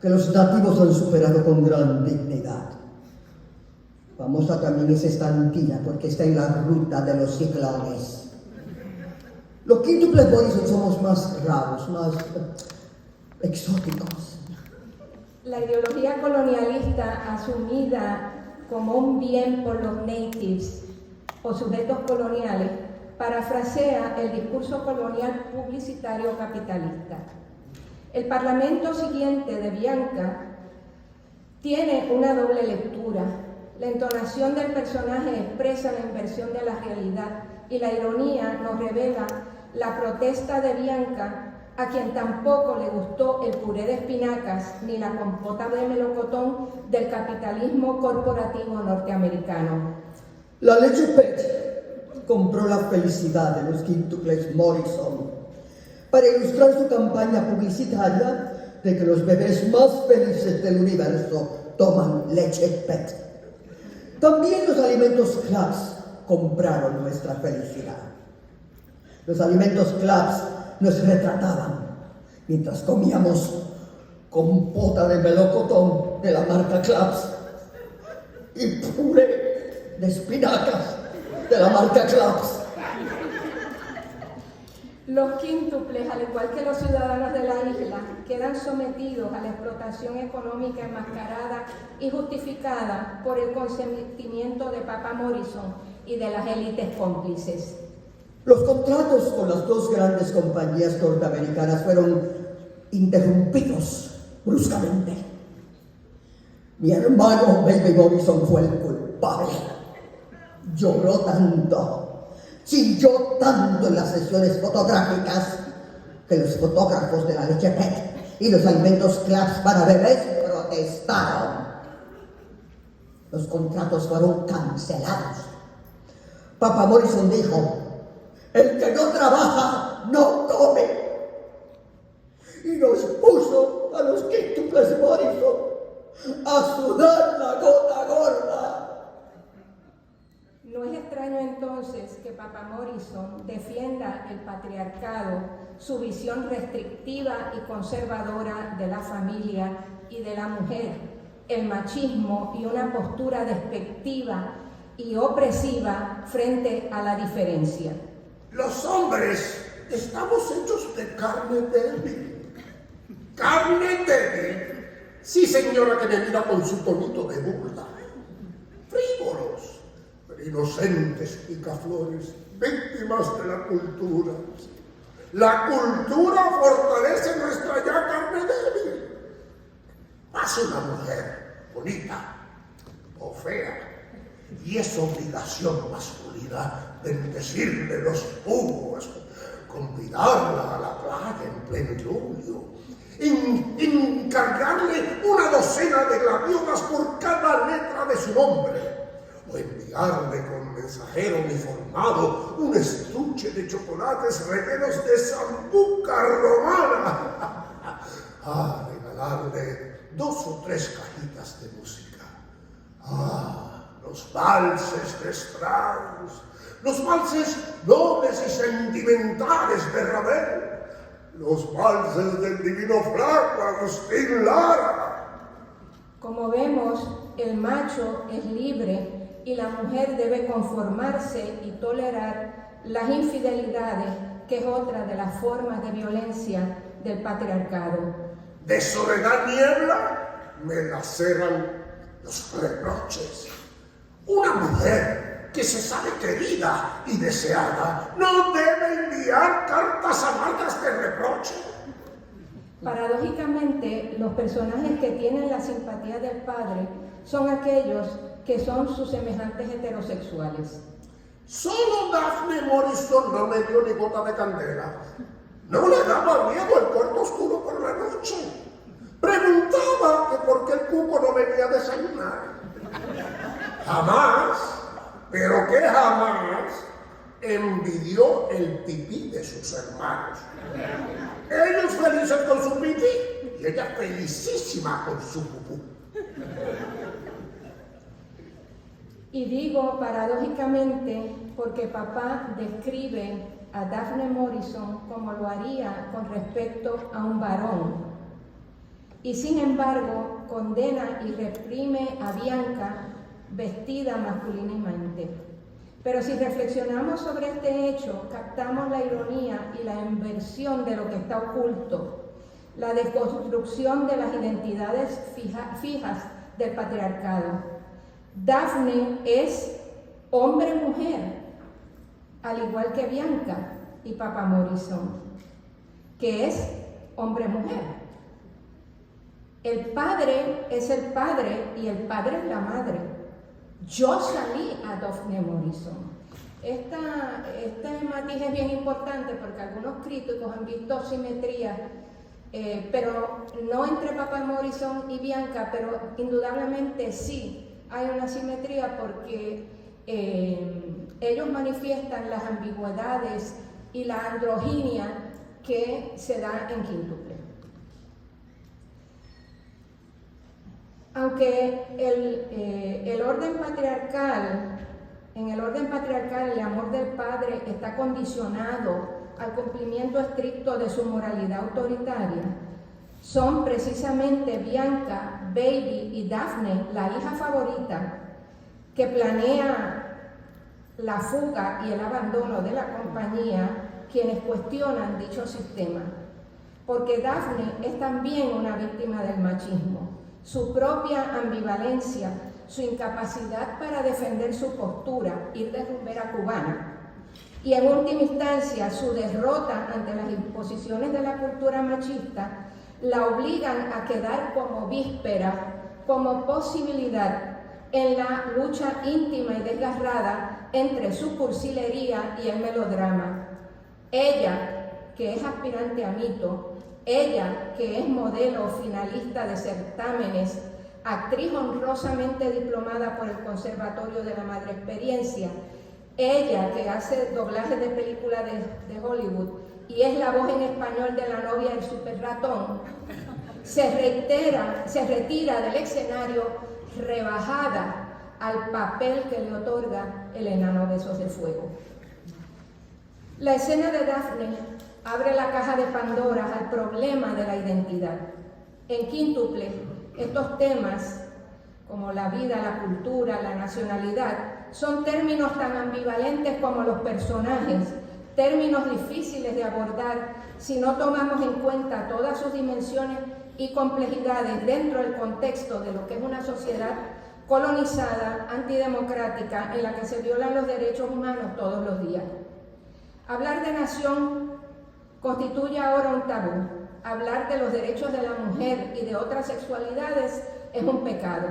que los nativos han superado con gran dignidad. Famosa también es esta Antilla porque está en la ruta de los ciclones. Los quíntuples Morrison somos más raros, más exóticos. La ideología colonialista asumida como un bien por los natives o sujetos coloniales parafrasea el discurso colonial publicitario capitalista. El parlamento siguiente de Bianca tiene una doble lectura. La entonación del personaje expresa la inversión de la realidad y la ironía nos revela la protesta de Bianca, a quien tampoco le gustó el puré de espinacas ni la compota de melocotón del capitalismo corporativo norteamericano. La leche Pet compró la felicidad de los quíntuples Morrison para ilustrar su campaña publicitaria de que los bebés más felices del universo toman leche Pet. También los alimentos Claps compraron nuestra felicidad. Los alimentos Claps nos retrataban mientras comíamos compota de melocotón de la marca Claps y puré de espinacas de la marca Claps. Los quíntuples, al igual que los ciudadanos de la isla, quedan sometidos a la explotación económica enmascarada y justificada por el consentimiento de Papa Morrison y de las élites cómplices. Los contratos con las dos grandes compañías norteamericanas fueron interrumpidos bruscamente. Mi hermano Baby Morrison fue el culpable. Lloró tanto, chilló tanto en las sesiones fotográficas que los fotógrafos de la leche Pet y los alimentos Claps para bebés protestaron. Los contratos fueron cancelados. Papa Morrison dijo: el que no trabaja, no come. Y nos puso a los quíntuples Morrison a sudar la gota gorda. No es extraño entonces que Papa Morrison defienda el patriarcado, su visión restrictiva y conservadora de la familia y de la mujer, el machismo y una postura despectiva y opresiva frente a la diferencia. Los hombres estamos hechos de carne débil. ¡Carne débil! Sí, señora, que me mira con su tonito de burla. Frívolos, pero inocentes picaflores, víctimas de la cultura. La cultura fortalece nuestra ya carne débil. Haz una mujer bonita o fea, y es obligación masculina bendecirle los jugos, convidarla a la playa en pleno julio encargarle una docena de glaviolas por cada letra de su nombre, o enviarle con mensajero uniformado un estuche de chocolates rellenos de sambuca romana, a regalarle 2 o 3 cajitas de música. Los valses de Strauss, los valses nobles y sentimentales de Ravel, los valses del divino flaco Agustín Lara. Como vemos, el macho es libre y la mujer debe conformarse y tolerar las infidelidades, que es otra de las formas de violencia del patriarcado. De Soledad Niebla me laceran los reproches. Una mujer que se sabe querida y deseada no debe enviar cartas amargas de reproche. Paradójicamente, los personajes que tienen la simpatía del padre son aquellos que son sus semejantes heterosexuales. Solo Daphne Morrison no me dio ni gota de candela. No le daba miedo el cuarto oscuro por la noche. Preguntaba que por qué el cuco no venía a desayunar. Jamás, pero que jamás, envidió el pipí de sus hermanos. Ellos felices con su pipí y ella felicísima con su pupú. Y digo paradójicamente porque papá describe a Daphne Morrison como lo haría con respecto a un varón. Y sin embargo, condena y reprime a Bianca vestida masculinamente. Pero si reflexionamos sobre este hecho, captamos la ironía y la inversión de lo que está oculto, la desconstrucción de las identidades fijas del patriarcado. Daphne es hombre-mujer, al igual que Bianca y Papá Morrison, que es hombre-mujer. El padre es el padre y el padre es la madre. Yo salí a Daphne Morrison. Este matiz es bien importante porque algunos críticos han visto simetría, pero no entre Papá Morrison y Bianca, pero indudablemente sí hay una simetría porque ellos manifiestan las ambigüedades y la androginia que se da en quíntuple. Aunque en el orden patriarcal el amor del padre está condicionado al cumplimiento estricto de su moralidad autoritaria, son precisamente Bianca, Baby y Daphne, la hija favorita, que planea la fuga y el abandono de la compañía, quienes cuestionan dicho sistema. Porque Daphne es también una víctima del machismo. Su propia ambivalencia, su incapacidad para defender su postura, ir de rumbera cubana, y en última instancia su derrota ante las imposiciones de la cultura machista, la obligan a quedar como víspera, como posibilidad en la lucha íntima y desgarrada entre su cursilería y el melodrama. Ella, que es aspirante a mito, ella, que es modelo finalista de certámenes, actriz honrosamente diplomada por el Conservatorio de la Madre Experiencia, ella, que hace doblajes de películas de Hollywood y es la voz en español de la novia del super ratón, se retira del escenario rebajada al papel que le otorga el enano Besos de Fuego. La escena de Daphne abre la caja de Pandora al problema de la identidad. En quíntuple, estos temas, como la vida, la cultura, la nacionalidad, son términos tan ambivalentes como los personajes, términos difíciles de abordar si no tomamos en cuenta todas sus dimensiones y complejidades dentro del contexto de lo que es una sociedad colonizada, antidemocrática, en la que se violan los derechos humanos todos los días. Hablar de nación constituye ahora un tabú. Hablar de los derechos de la mujer y de otras sexualidades es un pecado.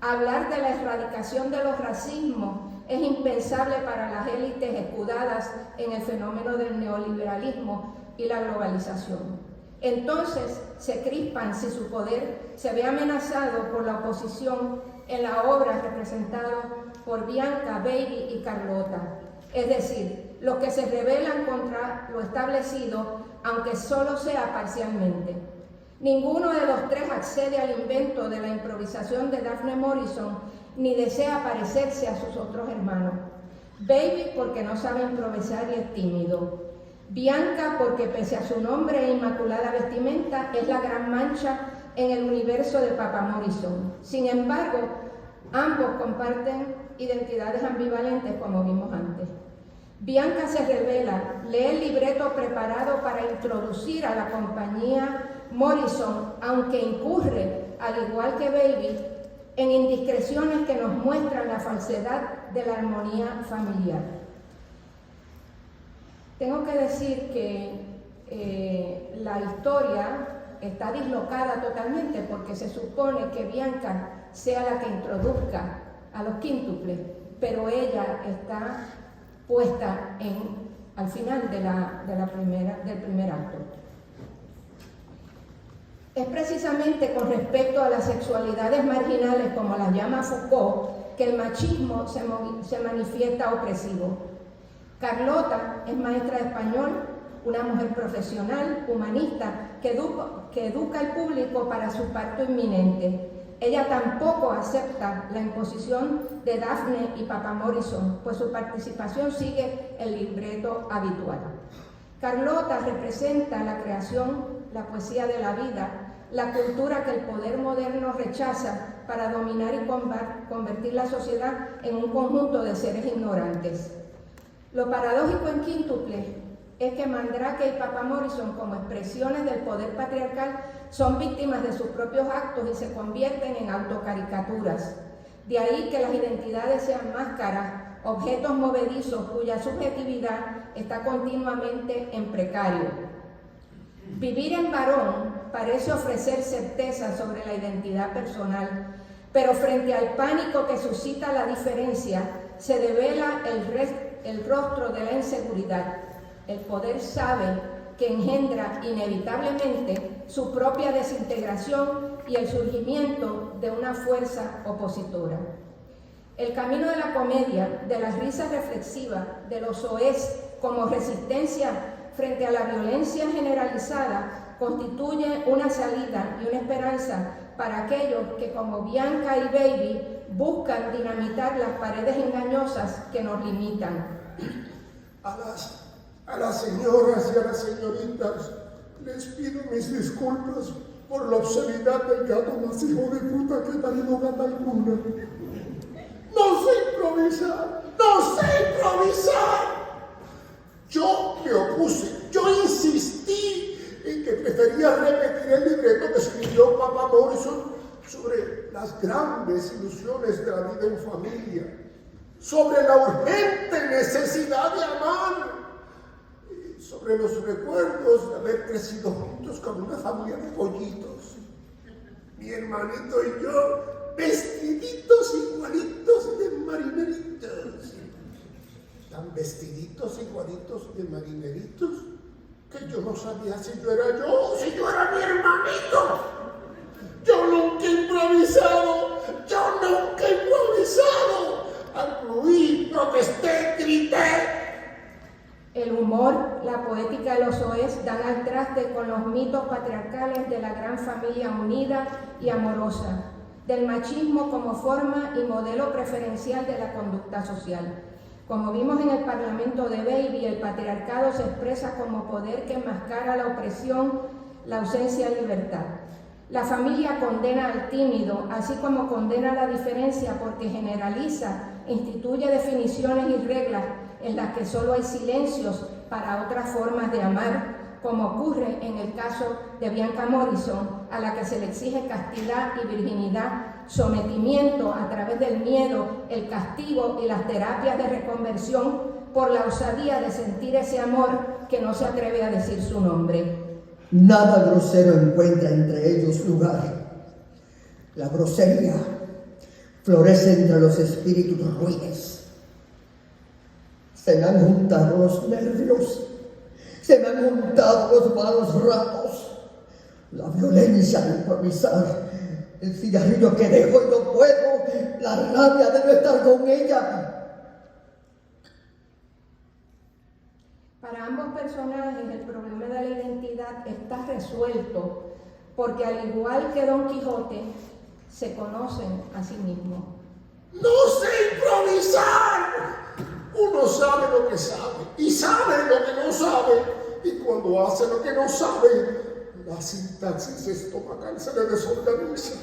Hablar de la erradicación de los racismos es impensable para las élites escudadas en el fenómeno del neoliberalismo y la globalización. Entonces se crispan si su poder se ve amenazado por la oposición en la obra representada por Bianca, Baby y Carlota. Es decir, los que se rebelan contra lo establecido, aunque solo sea parcialmente. Ninguno de los tres accede al invento de la improvisación de Daphne Morrison, ni desea parecerse a sus otros hermanos. Baby porque no sabe improvisar y es tímido. Bianca porque pese a su nombre e inmaculada vestimenta es la gran mancha en el universo de Papa Morrison. Sin embargo, ambos comparten identidades ambivalentes como vimos antes. Bianca se revela, lee el libreto preparado para introducir a la compañía Morrison, aunque incurre, al igual que Baby, en indiscreciones que nos muestran la falsedad de la armonía familiar. Tengo que decir que la historia está dislocada totalmente porque se supone que Bianca sea la que introduzca a los quíntuples, pero ella está puesta al final del primer acto. Es precisamente con respecto a las sexualidades marginales, como las llama Foucault, que el machismo se manifiesta opresivo. Carlota es maestra de español, una mujer profesional, humanista, que educa al público para su parto inminente. Ella tampoco acepta la imposición de Daphne y Papa Morrison, pues su participación sigue el libreto habitual. Carlota representa la creación, la poesía de la vida, la cultura que el poder moderno rechaza para dominar y convertir la sociedad en un conjunto de seres ignorantes. Lo paradójico en quíntuple es que Mandrake y Papa Morrison, como expresiones del poder patriarcal, son víctimas de sus propios actos y se convierten en autocaricaturas. De ahí que las identidades sean máscaras, objetos movedizos cuya subjetividad está continuamente en precario. Vivir en varón parece ofrecer certeza sobre la identidad personal, pero frente al pánico que suscita la diferencia, se devela el rostro de la inseguridad. El poder sabe que engendra inevitablemente su propia desintegración y el surgimiento de una fuerza opositora. El camino de la comedia, de las risas reflexivas, de los soez como resistencia frente a la violencia generalizada, constituye una salida y una esperanza para aquellos que, como Bianca y Baby, buscan dinamitar las paredes engañosas que nos limitan. A las señoras y a las señoritas les pido mis disculpas por la obscenidad del gato más hijo de puta que he parido gata alguna. ¡No sé improvisar! ¡No sé improvisar! Yo me opuse, yo insistí en que prefería repetir el libreto que escribió Papa Morrison sobre las grandes ilusiones de la vida en familia, sobre la urgente necesidad de amar, y sobre los recuerdos de haber crecido juntos como una familia de pollitos. Mi hermanito y yo, vestiditos igualitos de marineritos. Tan vestiditos igualitos de marineritos que yo no sabía si yo era yo o si yo era mi hermanito. Yo nunca he improvisado. Arruí, protesté, grité. El humor, la poética de los soez dan al traste con los mitos patriarcales de la gran familia unida y amorosa, del machismo como forma y modelo preferencial de la conducta social. Como vimos en el Parlamento de Baby, el patriarcado se expresa como poder que enmascara la opresión, la ausencia de libertad. La familia condena al tímido, así como condena la diferencia porque generaliza, instituye definiciones y reglas en las que solo hay silencios para otras formas de amar, como ocurre en el caso de Bianca Morrison, a la que se le exige castidad y virginidad, sometimiento a través del miedo, el castigo y las terapias de reconversión por la osadía de sentir ese amor que no se atreve a decir su nombre. Nada grosero encuentra entre ellos lugar. La grosería florece entre los espíritus ruines. Se me han juntado los nervios, se me han juntado los malos ratos. La violencia de improvisar, el cigarrillo que dejo y no puedo, la rabia de no estar con ella. Para ambos personajes el problema de la identidad está resuelto porque al igual que Don Quijote, se conocen a sí mismos. ¡No sé improvisar! Uno sabe lo que sabe y sabe lo que no sabe. Y cuando hace lo que no sabe, la sintaxis estomacal se le desorganiza.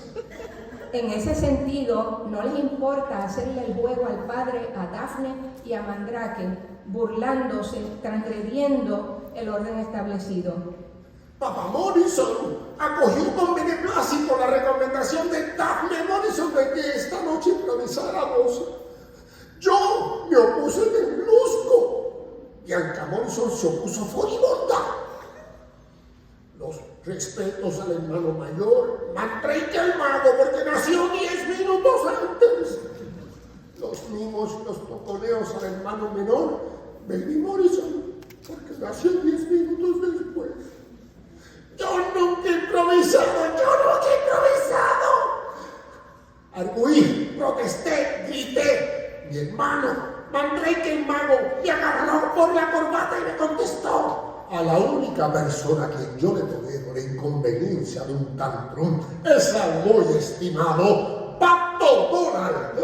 En ese sentido, no les importa hacerle el juego al padre, a Dafne y a Mandrake, burlándose, transgrediendo el orden establecido. Papa Morrison acogió con beneplácito la recomendación de Daphne Morrison de que esta noche improvisáramos. Yo me opuse del brusco. Bianca Morrison se opuso furibunda. Los respetos al hermano mayor, Mandrake el mago, porque nació 10 minutos antes. Los mimos y los toconeos al hermano menor, Baby Morrison, porque nació 10 minutos después. Yo nunca he improvisado. Arguí, protesté, grité. Mi hermano, Mandrake el mago, me agarró por la corbata y me contestó. A la única persona a quien yo le tolero la inconveniencia de un tantrum es al muy estimado Pato Donald.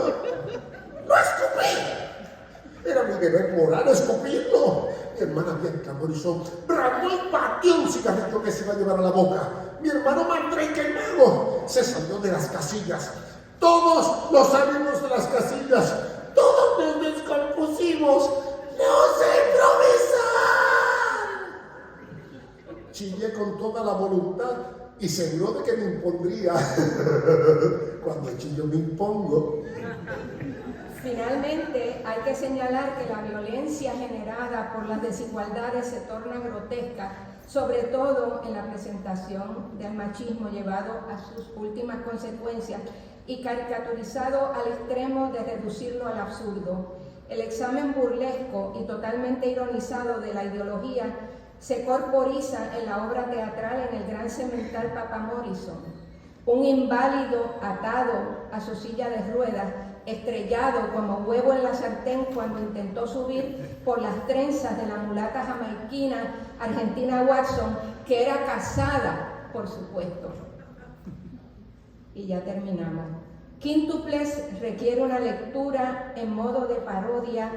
¡Lo escupí! Era mi deber moral escupirlo. Mi hermana Bianca Morrison bramó y batió un cigarrillo que se iba a llevar a la boca. Mi hermano Mandrake el mago se salió de las casillas. Todos nos salimos de las casillas. Todos nos descompusimos. ¡No sé improvisar! Chillé con toda la voluntad y seguro de que me impondría. Cuando chillo me impongo. Finalmente, hay que señalar que la violencia generada por las desigualdades se torna grotesca, sobre todo en la presentación del machismo llevado a sus últimas consecuencias y caricaturizado al extremo de reducirlo al absurdo. El examen burlesco y totalmente ironizado de la ideología se corporiza en la obra teatral en el gran semental Papa Morrison. Un inválido atado a su silla de ruedas, estrellado como huevo en la sartén cuando intentó subir por las trenzas de la mulata jamaiquina Argentina Watson, que era casada, por supuesto. Y ya terminamos. Quíntuples requiere una lectura en modo de parodia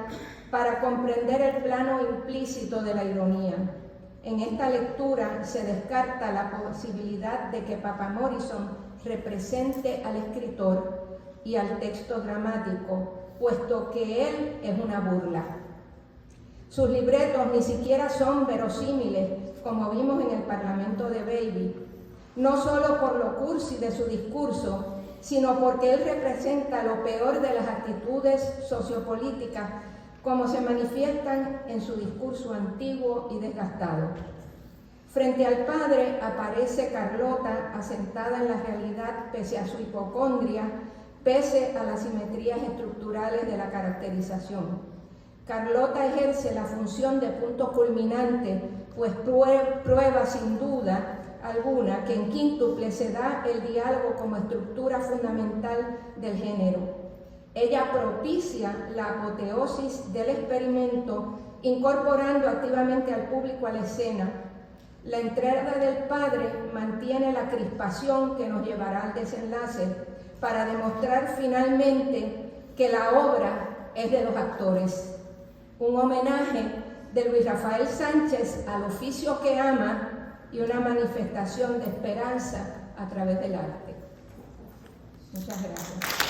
para comprender el plano implícito de la ironía. En esta lectura se descarta la posibilidad de que Papa Morrison represente al escritor y al texto dramático, puesto que él es una burla. Sus libretos ni siquiera son verosímiles, como vimos en el Parlamento de Baby, no solo por lo cursi de su discurso, sino porque él representa lo peor de las actitudes sociopolíticas como se manifiestan en su discurso antiguo y desgastado. Frente al padre aparece Carlota asentada en la realidad pese a su hipocondria, pese a las simetrías estructurales de la caracterización. Carlota ejerce la función de punto culminante, pues prueba sin duda alguna que en Quíntuple se da el diálogo como estructura fundamental del género. Ella propicia la apoteosis del experimento, incorporando activamente al público a la escena. La entrada del padre mantiene la crispación que nos llevará al desenlace para demostrar finalmente que la obra es de los actores. Un homenaje de Luis Rafael Sánchez al oficio que ama y una manifestación de esperanza a través del arte. Muchas gracias.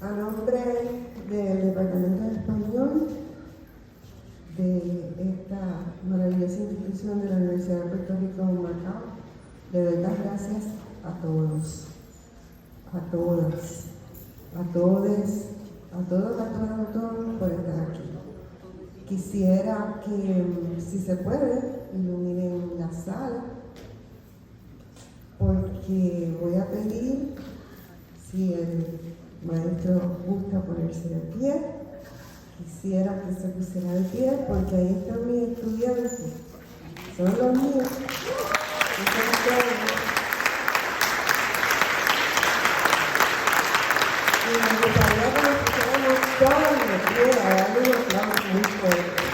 A nombre del Departamento de Español de esta maravillosa institución de la Universidad de Puerto Rico en Macao, le doy las gracias a todos, a todas, a todos por estar aquí. Quisiera que, si se puede, iluminen la sala, porque voy a pedir, si el maestro gusta ponerse de pie, quisiera que se pusiera de pie, porque ahí están mis estudiantes, son los míos. Y me gustaría que nos pusiéramos todos de pie, a darle un aplauso muy fuerte.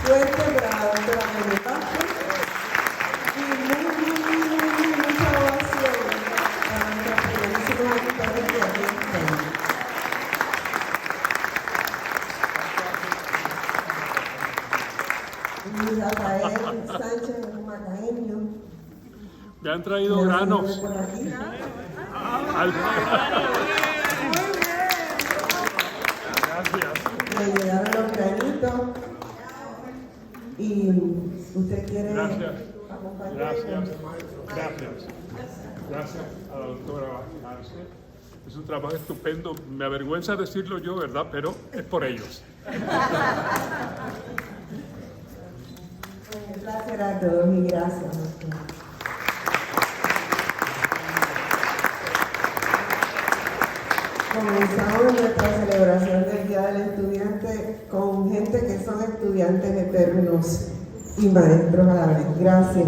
Fuerte para la doctora Benepasco y mucha ovación para nuestra queridísima doctora que aquí están. Y Rafael Sánchez Macaeño. Me han traído granos. Por aquí. Gracias. Le llegaron los granitos. Y usted quiere acompañarnos. Gracias a la doctora Arce. Es un trabajo estupendo. Me avergüenza decirlo yo, ¿verdad? Pero es por ellos. Un placer a todos y gracias, doctor. Comenzamos nuestra celebración del Día del Estudiante con gente que son estudiantes eternos y maestros a la vez. Gracias.